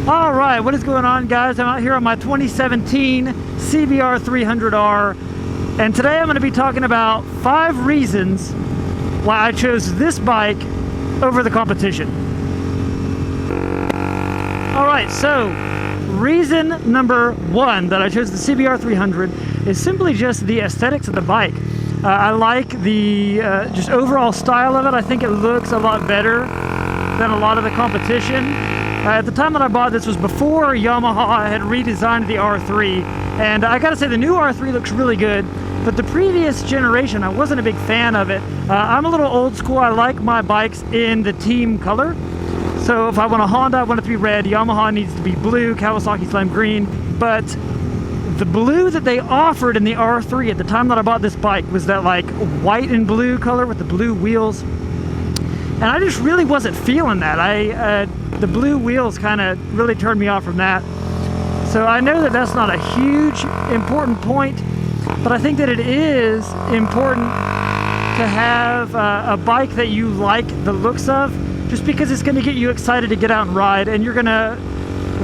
All right, what is going on, guys? I'm out here on my 2017 CBR300R, and today I'm going to be talking about 5 reasons why I chose this bike over the competition. All right, so reason number 1 that I chose the CBR300 is simply just the aesthetics of the bike. I like the just overall style of it. I think it looks a lot better than a lot of the competition. At the time that I bought this was before Yamaha had redesigned the R3, and I gotta say the new R3 looks really good, but the previous generation I wasn't a big fan of it. I'm a little old school. I like my bikes in the team color, so if I want a Honda I want it to be red, Yamaha needs to be blue, Kawasaki's lime green. But the blue that they offered in the R3 at the time that I bought this bike was that like white and blue color with the blue wheels, and I just really wasn't feeling that. The blue wheels kind of really turned me off from that. So I know that that's not a huge important point, but I think that it is important to have a bike that you like the looks of, just because it's going to get you excited to get out and ride, and you're going to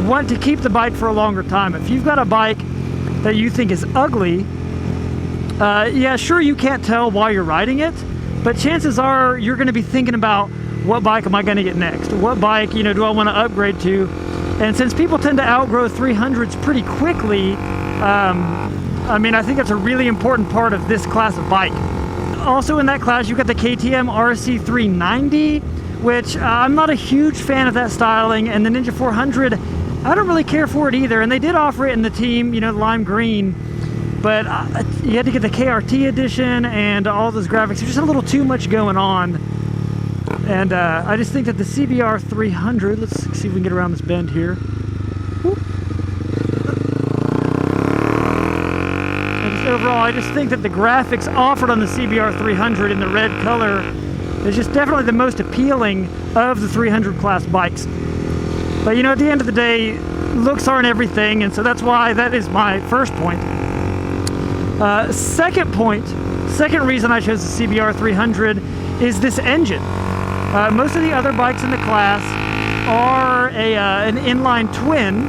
want to keep the bike for a longer time. If you've got a bike that you think is ugly, yeah, sure, you can't tell while you're riding it, but chances are you're going to be thinking about, what bike am I going to get next? What bike, do I want to upgrade to? And since people tend to outgrow 300s pretty quickly, I mean, I think that's a really important part of this class of bike. Also in that class, you've got the KTM RC390, which I'm not a huge fan of that styling, and the Ninja 400, I don't really care for it either. And they did offer it in the team, lime green, but you had to get the KRT edition and all those graphics. There's just a little too much going on. And I just think that the CBR300, let's see if we can get around this bend here. And just overall, I just think that the graphics offered on the CBR300 in the red color is just definitely the most appealing of the 300 class bikes. But at the end of the day, looks aren't everything, and so that's why that is my first point. Second reason I chose the CBR300 is this engine. Most of the other bikes in the class are an inline twin,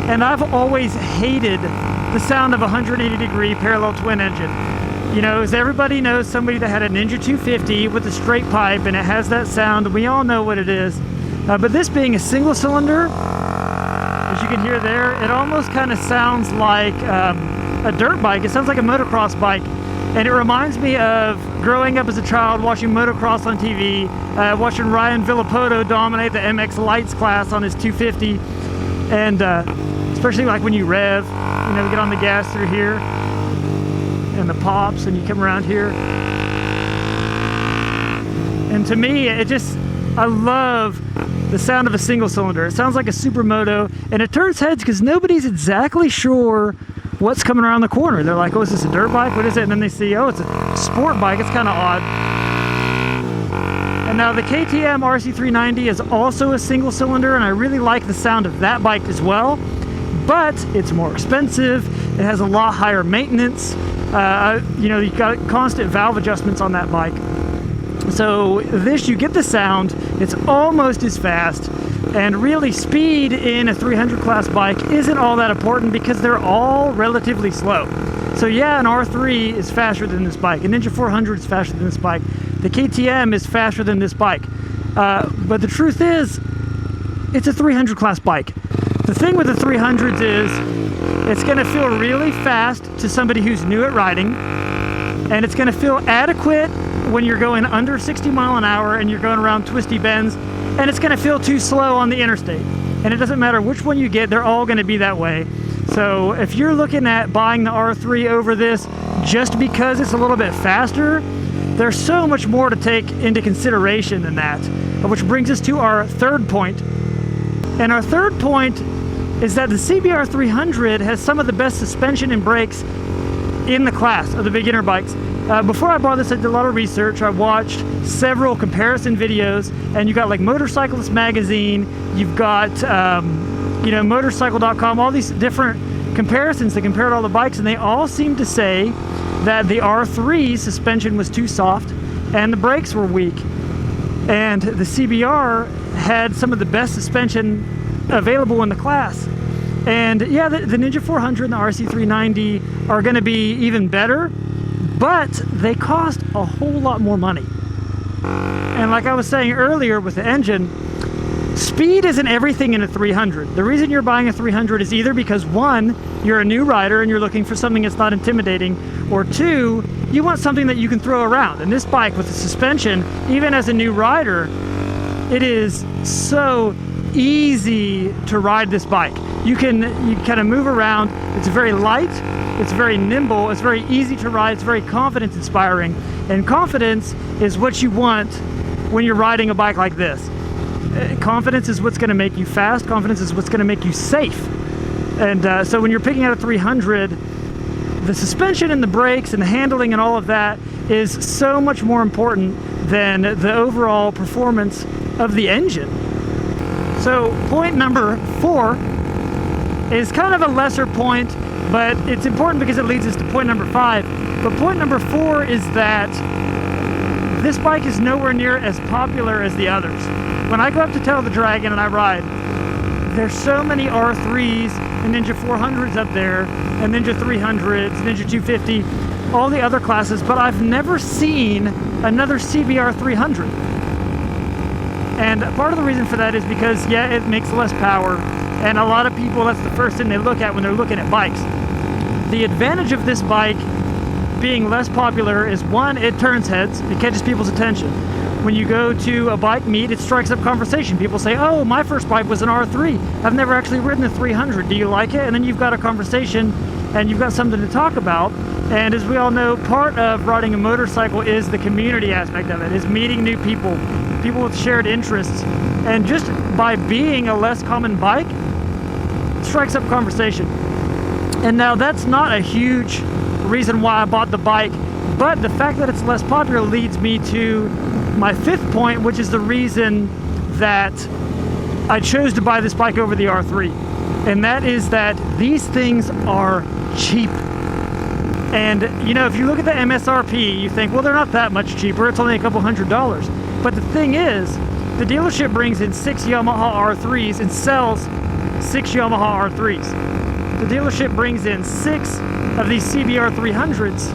and I've always hated the sound of a 180-degree parallel twin engine. As everybody knows, somebody that had a Ninja 250 with a straight pipe, and it has that sound. We all know what it is. But this being a single cylinder, as you can hear there, it almost kind of sounds like a dirt bike. It sounds like a motocross bike. And it reminds me of growing up as a child, watching motocross on TV, watching Ryan Villapoto dominate the MX Lights class on his 250, and especially like when you rev, get on the gas through here, and the pops, and you come around here. And to me, I love the sound of a single cylinder. It sounds like a supermoto, and it turns heads because nobody's exactly sure what's coming around the corner. They're like, oh, is this a dirt bike? What is it? And then they see, oh, it's a sport bike. It's kind of odd. And now the KTM RC390 is also a single cylinder, and I really like the sound of that bike as well, but it's more expensive. It has a lot higher maintenance. You've got constant valve adjustments on that bike. So this, you get the sound, it's almost as fast, and really speed in a 300 class bike isn't all that important because they're all relatively slow. So yeah, an R3 is faster than this bike, a Ninja 400 is faster than this bike, the KTM is faster than this bike, but the truth is, it's a 300 class bike. The thing with the 300s is, it's going to feel really fast to somebody who's new at riding, and it's going to feel adequate when you're going under 60 miles an hour and you're going around twisty bends, and it's going to feel too slow on the interstate. And it doesn't matter which one you get, they're all going to be that way. So if you're looking at buying the R3 over this just because it's a little bit faster, there's so much more to take into consideration than that. Which brings us to our third point. And our third point is that the CBR300 has some of the best suspension and brakes in the class of the beginner bikes. Before I bought this, I did a lot of research. I watched several comparison videos, and you got like Motorcyclist Magazine, you've got motorcycle.com, all these different comparisons that compared all the bikes, and they all seem to say that the R3 suspension was too soft and the brakes were weak. And the CBR had some of the best suspension available in the class. And yeah, the Ninja 400 and the RC390 are going to be even better, but they cost a whole lot more money. And like I was saying earlier with the engine, speed isn't everything in a 300. The reason you're buying a 300 is either because one, you're a new rider and you're looking for something that's not intimidating, or two, you want something that you can throw around. And this bike with the suspension, even as a new rider, it is so easy to ride this bike. You kind of move around. It's very light, it's very nimble, it's very easy to ride, it's very confidence inspiring. And confidence is what you want when you're riding a bike like this. Confidence is what's going to make you fast. Confidence is what's going to make you safe. And so when you're picking out a 300, the suspension and the brakes and the handling and all of that is so much more important than the overall performance of the engine. So point number 4 is kind of a lesser point, but it's important because it leads us to point number 5. But point number 4 is that this bike is nowhere near as popular as the others. When I go up to Tail the Dragon and I ride, there's so many R3s and Ninja 400s up there, and Ninja 300s, Ninja 250, all the other classes, but I've never seen another CBR300. And part of the reason for that is because, yeah, it makes less power, and a lot of people, that's the first thing they look at when they're looking at bikes. The advantage of this bike being less popular is, one, it turns heads, it catches people's attention. When you go to a bike meet, it strikes up conversation. People say, oh, my first bike was an R3. I've never actually ridden a 300. Do you like it? And then you've got a conversation and you've got something to talk about. And as we all know, part of riding a motorcycle is the community aspect of it, is meeting new people, people with shared interests. And just by being a less common bike, it strikes up conversation. And now that's not a huge reason why I bought the bike, but the fact that it's less popular leads me to my 5th point, which is the reason that I chose to buy this bike over the R3. And that is that these things are cheap. And you know, if you look at the MSRP, you think, well, they're not that much cheaper, it's only a couple $100. But the thing is, the dealership brings in 6 Yamaha R3s and sells 6 Yamaha R3s. The dealership brings in 6 of these CBR300s,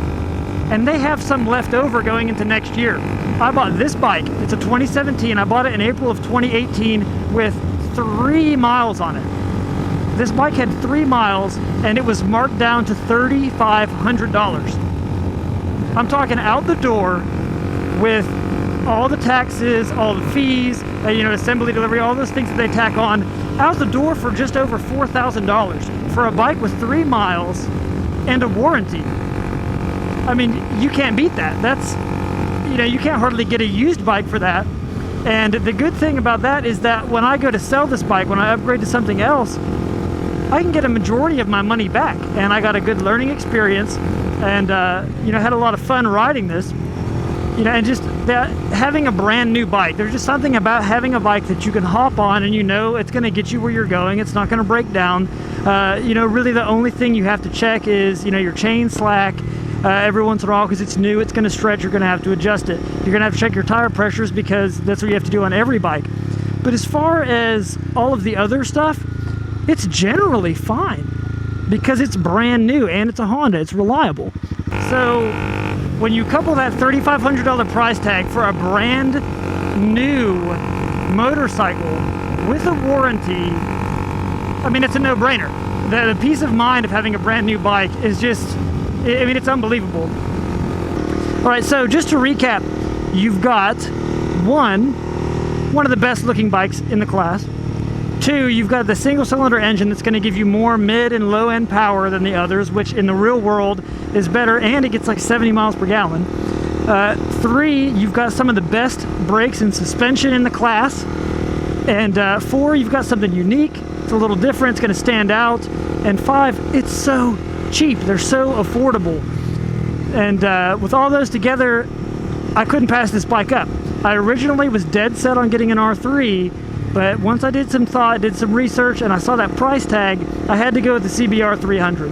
and they have some left over going into next year. I bought this bike, it's a 2017, I bought it in April of 2018 with 3 miles on it. This bike had 3 miles and it was marked down to $3,500. I'm talking out the door with all the taxes, all the fees, assembly, delivery, all those things that they tack on, out the door for just over $4,000 for a bike with 3 miles and a warranty. I mean, you can't beat that. That's, you can't hardly get a used bike for that. And the good thing about that is that when I go to sell this bike, when I upgrade to something else, I can get a majority of my money back. And I got a good learning experience and, had a lot of fun riding this. And just that, having a brand new bike, there's just something about having a bike that you can hop on and it's going to get you where you're going. It's not going to break down. Really the only thing you have to check is, your chain slack. Every once in a while, because it's new, it's going to stretch, you're going to have to adjust it. You're going to have to check your tire pressures because that's what you have to do on every bike. But as far as all of the other stuff, it's generally fine because it's brand new and it's a Honda, it's reliable. So when you couple that $3,500 price tag for a brand new motorcycle with a warranty, I mean, it's a no-brainer. The peace of mind of having a brand new bike is just, it's unbelievable. All right, so just to recap, you've got one of the best looking bikes in the class. 2, you've got the single cylinder engine that's going to give you more mid and low end power than the others, which in the real world is better, and it gets like 70 miles per gallon. 3, you've got some of the best brakes and suspension in the class. And 4, you've got something unique. It's a little different, it's going to stand out. And 5, it's so cheap, they're so affordable. And with all those together, I couldn't pass this bike up. I originally was dead set on getting an R3, but once I did some thought, did some research, and I saw that price tag, I had to go with the CBR300.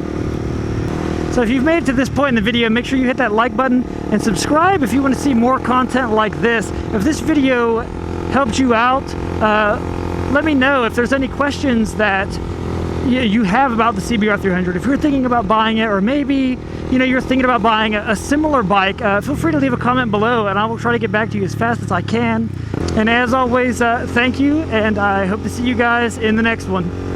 So if you've made it to this point in the video, make sure you hit that like button and subscribe if you want to see more content like this. If this video helped you out, let me know if there's any questions that you have about the CBR300. If you're thinking about buying it, or maybe you're thinking about buying a similar bike, feel free to leave a comment below and I will try to get back to you as fast as I can. And as always, thank you, and I hope to see you guys in the next one.